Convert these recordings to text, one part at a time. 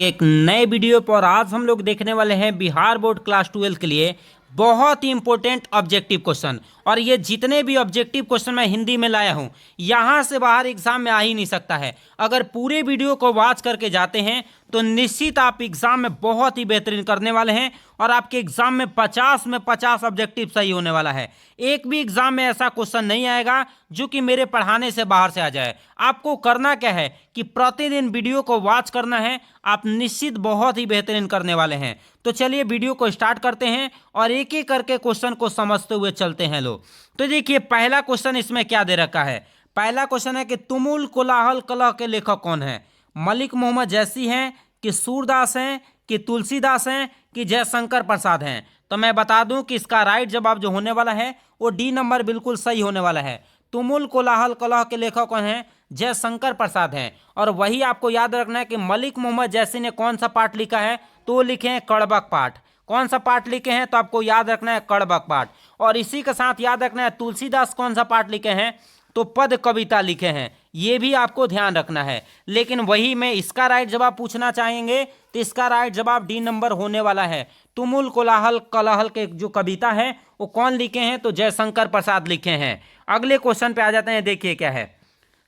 एक नए वीडियो पर आज हम लोग देखने वाले हैं बिहार बोर्ड क्लास 12 के लिए बहुत ही इंपॉर्टेंट ऑब्जेक्टिव क्वेश्चन। और ये जितने भी ऑब्जेक्टिव क्वेश्चन मैं हिंदी में लाया हूं यहां से बाहर एग्जाम में आ ही नहीं सकता है। अगर पूरे वीडियो को वॉच करके जाते हैं तो निश्चित आप एग्जाम में बहुत ही बेहतरीन करने वाले हैं और आपके एग्जाम में 50 में 50 ऑब्जेक्टिव सही होने वाला है। एक भी एग्जाम में ऐसा क्वेश्चन नहीं आएगा जो कि मेरे पढ़ाने से बाहर से आ जाए। आपको करना क्या है कि प्रतिदिन वीडियो को वॉच करना है, आप निश्चित बहुत ही बेहतरीन करने वाले हैं। तो चलिए वीडियो को स्टार्ट करते हैं और एक एक करके क्वेश्चन को समझते हुए चलते हैं लोग। तो देखिए पहला क्वेश्चन इसमें क्या दे रखा है। पहला क्वेश्चन है कि तुमुल कोलाहल कलह के लेखक कौन है। मलिक मोहम्मद जैसी हैं कि सूरदास हैं कि तुलसीदास हैं कि जयशंकर प्रसाद हैं। तो मैं बता दूं कि इसका राइट जवाब जो होने वाला है वो डी नंबर बिल्कुल सही होने वाला है। तुमुल कोलाहल कलह के लेखक कौन है, जयशंकर प्रसाद हैं। और वही आपको याद रखना है कि मलिक मोहम्मद जैसी ने कौन सा पाठ लिखा है, तो लिखे हैं कड़बक पाठ। कौन सा पाठ लिखे हैं, तो आपको याद रखना है कड़बक पाठ। और इसी के साथ याद रखना है तुलसीदास कौन सा पाठ लिखे हैं, तो पद कविता लिखे हैं। ये भी आपको ध्यान रखना है। लेकिन वही में इसका राइट जवाब पूछना चाहेंगे तो इसका राइट जवाब डी नंबर होने वाला है। तुमुल कोलाहल कलहल के जो कविता है वो कौन लिखे हैं, तो जयशंकर प्रसाद लिखे हैं। अगले क्वेश्चन पे आ जाते हैं। देखिए क्या है,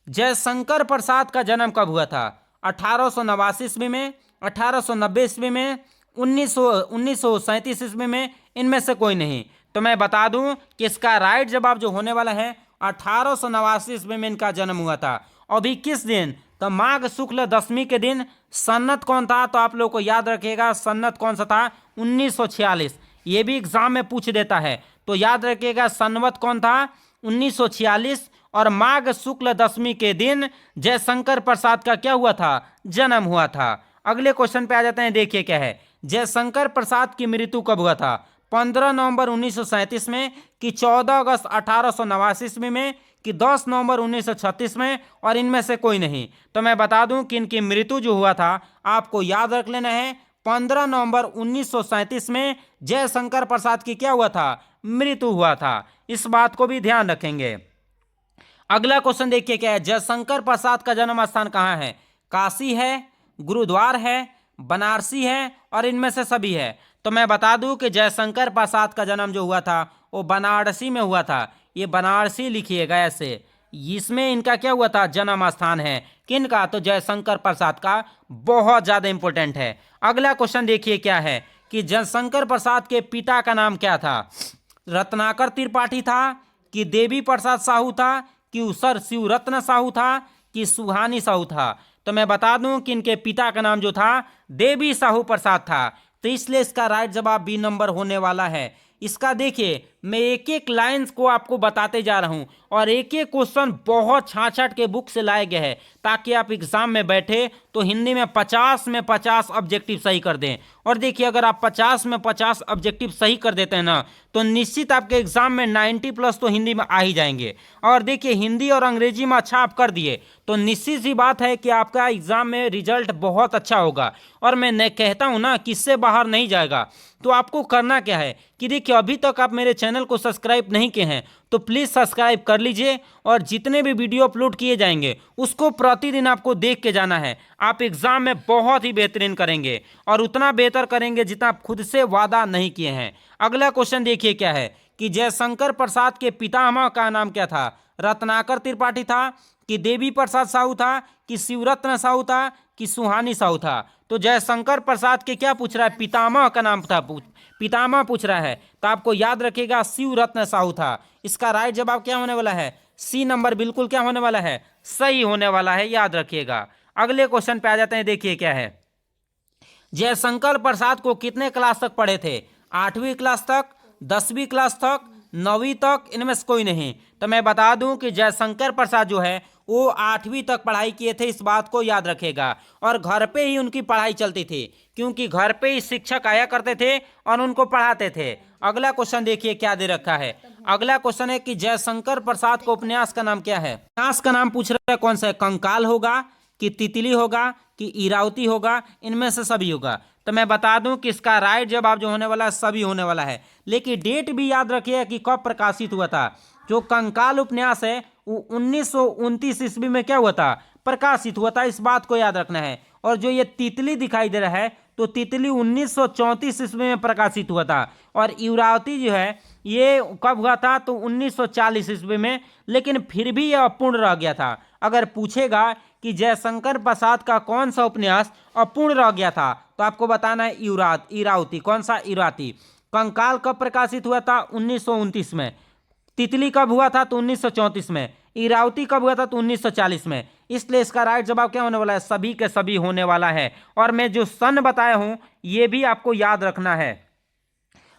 जयशंकर प्रसाद का जन्म कब हुआ था। 1889 ईस्वी में, 1890 ईस्वी में, 1937 ईस्वी में, इनमें से कोई नहीं। तो मैं बता दूं कि इसका राइट जवाब जो होने वाला है 1889 ईस्वी में इनका जन्म हुआ था। अभी किस दिन, तो माघ शुक्ल दशमी के दिन। सन्नत कौन था, तो आप लोग को याद रखिएगा सन्नत कौन सा था, 1946। ये भी एग्जाम में पूछ देता है तो याद रखिएगा सन्वत कौन था, 1946। और माघ शुक्ल दशमी के दिन जयशंकर प्रसाद का क्या हुआ था, जन्म हुआ था। अगले क्वेश्चन पे आ जाते हैं। देखिए क्या है, जयशंकर प्रसाद की मृत्यु कब हुआ था। 15 नवंबर 1937 में कि 14 अगस्त 1889 ईस्वी में कि 10 नवंबर 1936 में, और इनमें से कोई नहीं। तो मैं बता दूं कि इनकी मृत्यु जो हुआ था आपको याद रख लेना है 15 नवंबर 1937 में जयशंकर प्रसाद की क्या हुआ था, मृत्यु हुआ था। इस बात को भी ध्यान रखेंगे। अगला क्वेश्चन देखिए क्या है, जयशंकर प्रसाद का जन्म स्थान कहाँ है। काशी है, गुरुद्वार है, बनारसी है, और इनमें से सभी है। तो मैं बता दूं कि जयशंकर प्रसाद का जन्म जो हुआ था वो बनारसी में हुआ था। ये बनारसी लिखिएगा ऐसे। इसमें इनका क्या हुआ था, जन्म स्थान है। किनका, तो जयशंकर प्रसाद का। बहुत ज्यादा इंपॉर्टेंट है। अगला क्वेश्चन देखिए क्या है कि जयशंकर प्रसाद के पिता का नाम क्या था। रत्नाकर त्रिपाठी था कि देवी प्रसाद साहू था कि उसर शिवरत्न साहू था कि सुहानी साहू था। तो मैं बता दूं कि इनके पिता का नाम जो था देवी साहू प्रसाद था। तो इसलिए इसका राइट जवाब बी नंबर होने वाला है। इसका देखिए मैं एक एक लाइंस को आपको बताते जा रहा हूं और एक एक क्वेश्चन बहुत छाछ-छाट के बुक से लाए गए हैं ताकि आप एग्जाम में बैठे तो हिंदी में 50 में 50 ऑब्जेक्टिव सही कर दें। और देखिए अगर आप 50 में 50 ऑब्जेक्टिव सही कर देते हैं ना तो निश्चित आपके एग्जाम में 90 प्लस तो हिंदी में आ ही जाएंगे। और देखिए हिंदी और अंग्रेजी में अच्छा आप कर दिए तो निश्चित सी बात है कि आपका एग्जाम में रिजल्ट बहुत अच्छा होगा। और मैं कहता हूं ना कि इससे बाहर नहीं जाएगा। तो आपको करना क्या है कि देखिए अभी तक आप मेरे चैनल को सब्सक्राइब नहीं किए हैं तो प्लीज़ सब्सक्राइब कर लीजिए और जितने भी वीडियो अपलोड किए जाएंगे उसको प्रतिदिन आपको देख के जाना है। आप एग्जाम में बहुत ही बेहतरीन करेंगे और उतना बेहतर करेंगे जितना आप खुद से वादा नहीं किए हैं। अगला क्वेश्चन देखिए क्या है कि जयशंकर प्रसाद के पितामह का नाम क्या था। रत्नाकर त्रिपाठी था कि देवी प्रसाद साहू था कि शिवरत्न साहू था कि सुहानी साहू था। तो जयशंकर प्रसाद के क्या पूछ रहा है, पितामह का नाम था, पितामह पूछ रहा है। तो आपको याद रखिएगा शिवरत्न साहू था। इसका राइट जवाब क्या होने वाला है, सी नंबर बिल्कुल क्या होने वाला है, सही होने वाला है, याद रखिएगा। अगले क्वेश्चन पे आ जाते हैं। देखिए क्या है, जयशंकर प्रसाद को कितने क्लास तक पढ़े थे। 8वीं क्लास तक, 10वीं क्लास तक, 9वीं तक, इनमें से कोई नहीं। तो मैं बता दूं कि जयशंकर प्रसाद जो है वो 8वीं तक पढ़ाई किए थे। इस बात को याद रखेगा। और घर पे ही उनकी पढ़ाई चलती थी क्योंकि घर पे ही शिक्षक आया करते थे और उनको पढ़ाते थे। अगला क्वेश्चन देखिए क्या दे रखा है। अगला क्वेश्चन है कि जयशंकर प्रसाद को उपन्यास का नाम क्या है। उपन्यास का नाम पूछ रहा है कौन सा है, कंकाल होगा कि तितली होगा कि इरावती होगा, इनमें से सभी होगा। तो मैं बता दूं कि इसका राइट जवाब जो होने वाला है सभी होने वाला है। लेकिन डेट भी याद रखिए कि कब प्रकाशित हुआ था। जो कंकाल उपन्यास है वो 1929 ईस्वी में क्या हुआ था, प्रकाशित हुआ था। इस बात को याद रखना है। और जो ये तितली दिखाई दे रहा है तो तितली 1934 ईस्वी में प्रकाशित हुआ था। और इरावती जो है ये कब हुआ था तो 1940 ईस्वी में, लेकिन फिर भी यह अपूर्ण रह गया था। अगर पूछेगा कि जयशंकर प्रसाद का कौन सा उपन्यास अपूर्ण रह गया था तो आपको बताना है इरावती। कौन सा? इरावती। कंकाल कब प्रकाशित हुआ था? 1929 में। तितली कब हुआ था तो 1934 में। इरावती कब हुआ था तो 1940 में। इसलिए इसका राइट जवाब क्या होने वाला है? सभी के सभी होने वाला है। और मैं जो सन बताया हूं ये भी आपको याद रखना है।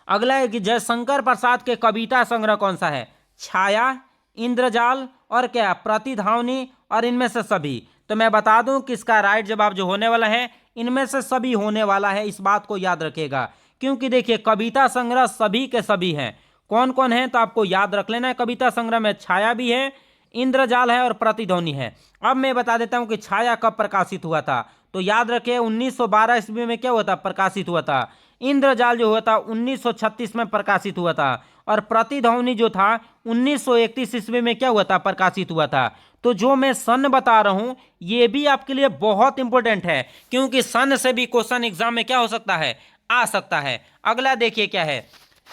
अगला है कि जयशंकर प्रसाद के कविता संग्रह कौन सा है? छाया, इंद्रजाल और क्या? प्रतिध्वनि और इनमें से सभी। तो मैं बता दूं कि इसका राइट जवाब जो होने वाला है इनमें से सभी होने वाला है। इस बात को याद रखिएगा, क्योंकि देखिए कविता संग्रह सभी के सभी हैं। कौन कौन है तो आपको याद रख लेना है। कविता संग्रह में छाया भी है, इंद्रजाल है और प्रतिध्वनि है। अब मैं बता देता हूं कि छाया कब प्रकाशित हुआ था तो याद रखिए 1912 ईस्वी में क्या हुआ था? प्रकाशित हुआ था। इंद्रजाल जो हुआ था 1936 में प्रकाशित हुआ था। और प्रतिध्वनि जो था 1931 ईस्वी में क्या हुआ था? प्रकाशित हुआ था। तो जो मैं सन बता रहा हूं ये भी आपके लिए बहुत इंपॉर्टेंट है, क्योंकि सन से भी क्वेश्चन एग्जाम में क्या हो सकता है? आ सकता है। अगला देखिए क्या है,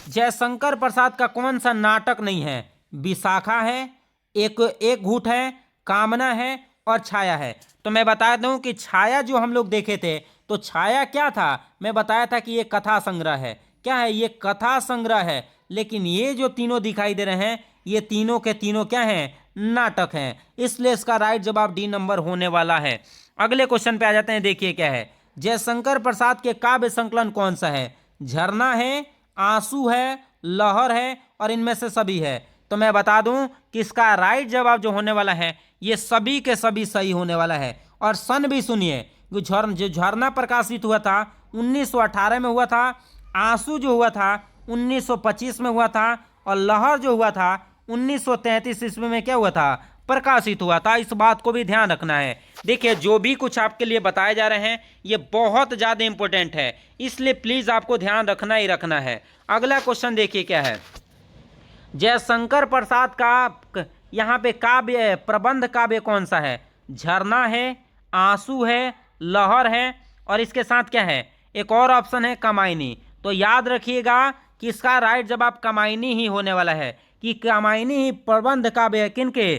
जयशंकर प्रसाद का कौन सा नाटक नहीं है? विशाखा है, एक घूट है, कामना है और छाया है। तो मैं बता दूं कि छाया जो हम लोग देखे थे तो छाया क्या था? मैं बताया था कि ये कथा संग्रह है। क्या है? ये कथा संग्रह है। लेकिन ये जो तीनों दिखाई दे रहे हैं ये तीनों के तीनों क्या हैं? नाटक हैं। इसलिए इसका राइट जवाब डी नंबर होने वाला है। अगले क्वेश्चन पे आ जाते हैं। देखिए क्या है, जयशंकर प्रसाद के काव्य संकलन कौन सा है? झरना है, आंसू है, लहर है और इनमें से सभी है। तो मैं बता दूं कि इसका राइट जवाब जो होने वाला है ये सभी के सभी सही होने वाला है। और सन भी सुनिए, जो झरना प्रकाशित हुआ था 1918 में हुआ था, आंसू जो हुआ था 1925 में हुआ था और लहर जो हुआ था 1933 ईस्वी में क्या हुआ था? प्रकाशित हुआ था। इस बात को भी ध्यान रखना है। देखिए जो भी कुछ आपके लिए बताए जा रहे हैं ये बहुत ज़्यादा इंपॉर्टेंट है, इसलिए प्लीज़ आपको ध्यान रखना ही रखना है। अगला क्वेश्चन देखिए क्या है, जयशंकर प्रसाद का यहाँ पे काव्य प्रबंध काव्य कौन सा है? झरना है, आंसू है, लहर है और इसके साथ क्या है? एक और ऑप्शन है कामायनी। तो याद रखिएगा कि इसका राइट जवाब कामायनी ही होने वाला है, कि कामायनी ही प्रबंध काव्य है। किनके?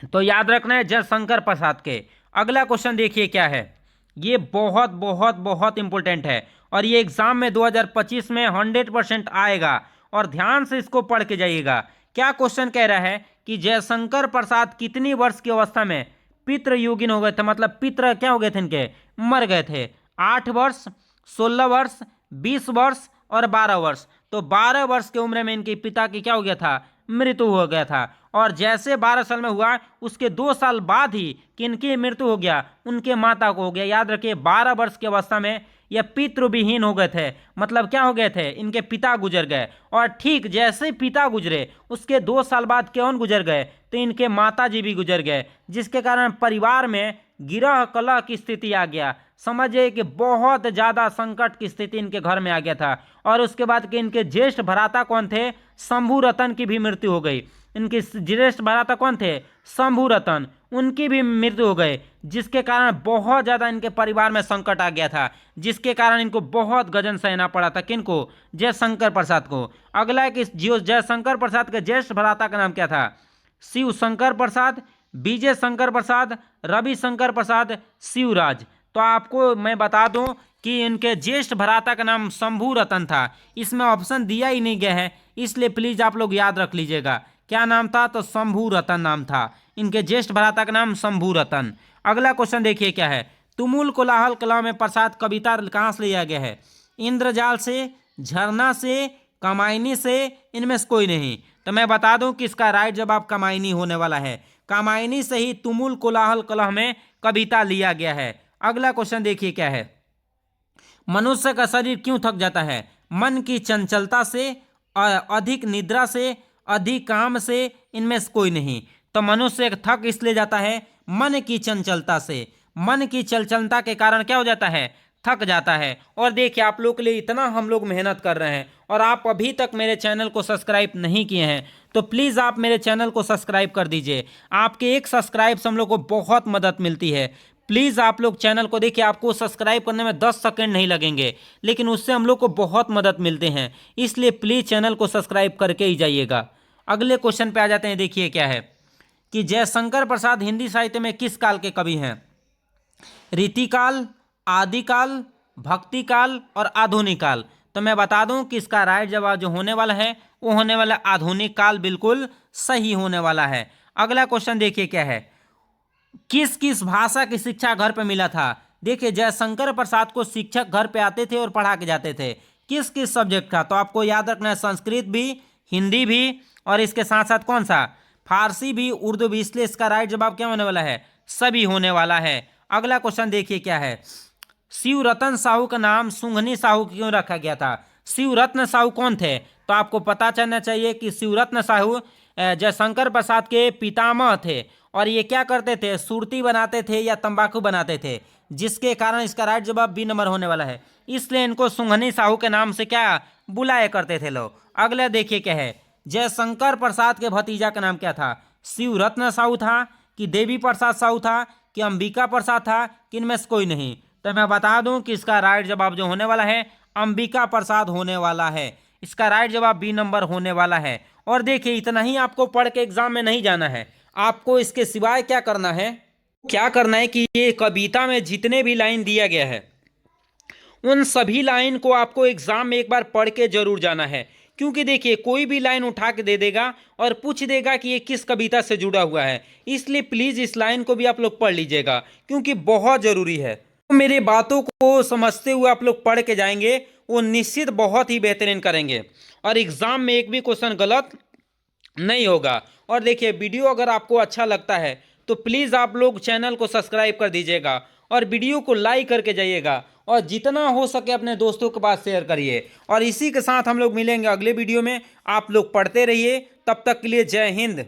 तो याद रखना है जयशंकर प्रसाद के। अगला क्वेश्चन देखिए क्या है, ये बहुत बहुत बहुत इंपॉर्टेंट है और ये एग्जाम में 2025 में 100% आएगा और ध्यान से इसको पढ़ के जाइएगा। क्या क्वेश्चन कह रहा है कि जयशंकर प्रसाद कितनी वर्ष की अवस्था में पितृयुगीन हो गए थे? मतलब पितृ क्या हो गए थे? इनके मर गए थे। 8 वर्ष, 16 वर्ष, 20 वर्ष और 12 वर्ष। तो 12 वर्ष की उम्र में इनके पिता की क्या हो गया था? मृत्यु हो गया था। और जैसे 12 साल में हुआ उसके 2 साल बाद ही किनकी मृत्यु हो गया? उनके माता को हो गया। याद रखिए 12 वर्ष की अवस्था में यह पितृविहीन हो गए थे। मतलब क्या हो गए थे? इनके पिता गुजर गए। और ठीक जैसे पिता गुजरे उसके 2 साल बाद कौन गुजर गए? तो इनके माता जी भी गुजर गए, जिसके कारण परिवार में गिरह कलह की स्थिति आ गया। समझिए कि बहुत ज़्यादा संकट की स्थिति इनके घर में आ गया था। और उसके बाद कि इनके ज्येष्ठ भ्राता कौन थे? शंभू रतन की भी मृत्यु हो गई। इनके ज्येष्ठ भ्राता कौन थे? शंभू रतन, उनकी भी मृत्यु हो गई, जिसके कारण बहुत ज़्यादा इनके परिवार में संकट आ गया था, जिसके कारण इनको बहुत गजन सहना पड़ा था। किनको? जयशंकर प्रसाद को। अगला है कि जयशंकर प्रसाद के ज्येष्ठ भ्राता का नाम क्या था? शिव शंकर प्रसाद, विजय शंकर प्रसाद, रवि शंकर प्रसाद, शिवराज। तो आपको मैं बता दूं कि इनके ज्येष्ठ भ्राता का नाम शंभू रतन था। इसमें ऑप्शन दिया ही नहीं गया है, इसलिए प्लीज आप लोग याद रख लीजिएगा। क्या नाम था? तो शंभू रतन नाम था। इनके ज्येष्ठ भ्राता का नाम शंभू रतन। अगला क्वेश्चन देखिए क्या है, तुमुल कोलाहल कला में प्रसाद कविता कहाँ से लिया गया है? इंद्रजाल से, झरना से, कामायनी से, इनमें से कोई नहीं। तो मैं बता दूं कि इसका राइट जवाब कामायनी होने वाला है। कामायनी से ही तुमुल कोलाहल कलह में कविता लिया गया है। अगला क्वेश्चन देखिए क्या है, मनुष्य का शरीर क्यों थक जाता है? मन की चंचलता से, अधिक निद्रा से, अधिक काम से, इनमें से कोई नहीं। तो मनुष्य थक इसलिए जाता है मन की चंचलता से। मन की चंचलता के कारण क्या हो जाता है? थक जाता है। और देखिए आप लोग के लिए इतना हम लोग मेहनत कर रहे हैं और आप अभी तक मेरे चैनल को सब्सक्राइब नहीं किए हैं तो प्लीज़ आप मेरे चैनल को सब्सक्राइब कर दीजिए। आपके एक सब्सक्राइब से हम लोग को बहुत मदद मिलती है। प्लीज़ आप लोग चैनल को देखिए, आपको सब्सक्राइब करने में 10 सेकंड नहीं लगेंगे, लेकिन उससे हम लोग को बहुत मदद मिलते हैं, इसलिए प्लीज़ चैनल को सब्सक्राइब करके ही जाइएगा। अगले क्वेश्चन पे आ जाते हैं। देखिए क्या है कि जयशंकर प्रसाद हिंदी साहित्य में किस काल के कवि हैं? रीतिकाल, आदिकाल, भक्तिकाल और आधुनिक काल। तो मैं बता दूं कि इसका राइट जवाब जो होने वाला है वो होने वाला आधुनिक काल, बिल्कुल सही होने वाला है। अगला क्वेश्चन देखिए क्या है, किस किस भाषा की शिक्षा घर पे मिला था? देखिए जयशंकर प्रसाद को शिक्षक घर पे आते थे और पढ़ा के जाते थे। किस किस सब्जेक्ट का? तो आपको याद रखना है, संस्कृत भी, हिंदी भी, और इसके साथ साथ कौन सा, फारसी भी, उर्दू भी। इसलिए इसका राइट जवाब क्या होने वाला है? सभी होने वाला है। अगला क्वेश्चन देखिए क्या है, शिवरतन साहू का नाम सुंघनी साहू क्यों रखा गया था? शिवरत्न साहू कौन थे? तो आपको पता चलना चाहिए कि शिवरत्न साहू जयशंकर प्रसाद के पितामह थे, और ये क्या करते थे? सुरती बनाते थे या तंबाकू बनाते थे, जिसके कारण इसका राइट जवाब बी नंबर होने वाला है। इसलिए इनको सुंघनी साहू के नाम से क्या बुलाया करते थे लोग। अगला देखिए क्या है, जयशंकर प्रसाद के भतीजा का नाम क्या था? शिवरत्न साहू था, कि देवी प्रसाद साहू था, कि अंबिका प्रसाद था, कि इनमें से कोई नहीं? तो मैं बता दूं कि इसका राइट जवाब जो होने वाला है अंबिका प्रसाद होने वाला है। इसका राइट जवाब बी नंबर होने वाला है। और देखिए इतना ही आपको पढ़ के एग्जाम में नहीं जाना है, आपको इसके सिवाय क्या करना है, कि ये कविता में जितने भी लाइन दिया गया है उन सभी लाइन को आपको एग्जाम में एक बार पढ़ के जरूर जाना है। क्योंकि देखिए कोई भी लाइन उठा के दे देगा और पूछ देगा कि ये किस कविता से जुड़ा हुआ है, इसलिए प्लीज़ इस लाइन को भी आप लोग पढ़ लीजिएगा, क्योंकि बहुत ज़रूरी है। तो मेरे बातों को समझते हुए आप लोग पढ़ के जाएंगे, वो निश्चित बहुत ही बेहतरीन करेंगे, और एग्ज़ाम में एक भी क्वेश्चन गलत नहीं होगा। और देखिए वीडियो अगर आपको अच्छा लगता है तो प्लीज़ आप लोग चैनल को सब्सक्राइब कर दीजिएगा, और वीडियो को लाइक करके जाइएगा, और जितना हो सके अपने दोस्तों के पास शेयर करिए। और इसी के साथ हम लोग मिलेंगे अगले वीडियो में। आप लोग पढ़ते रहिए, तब तक के लिए जय हिंद।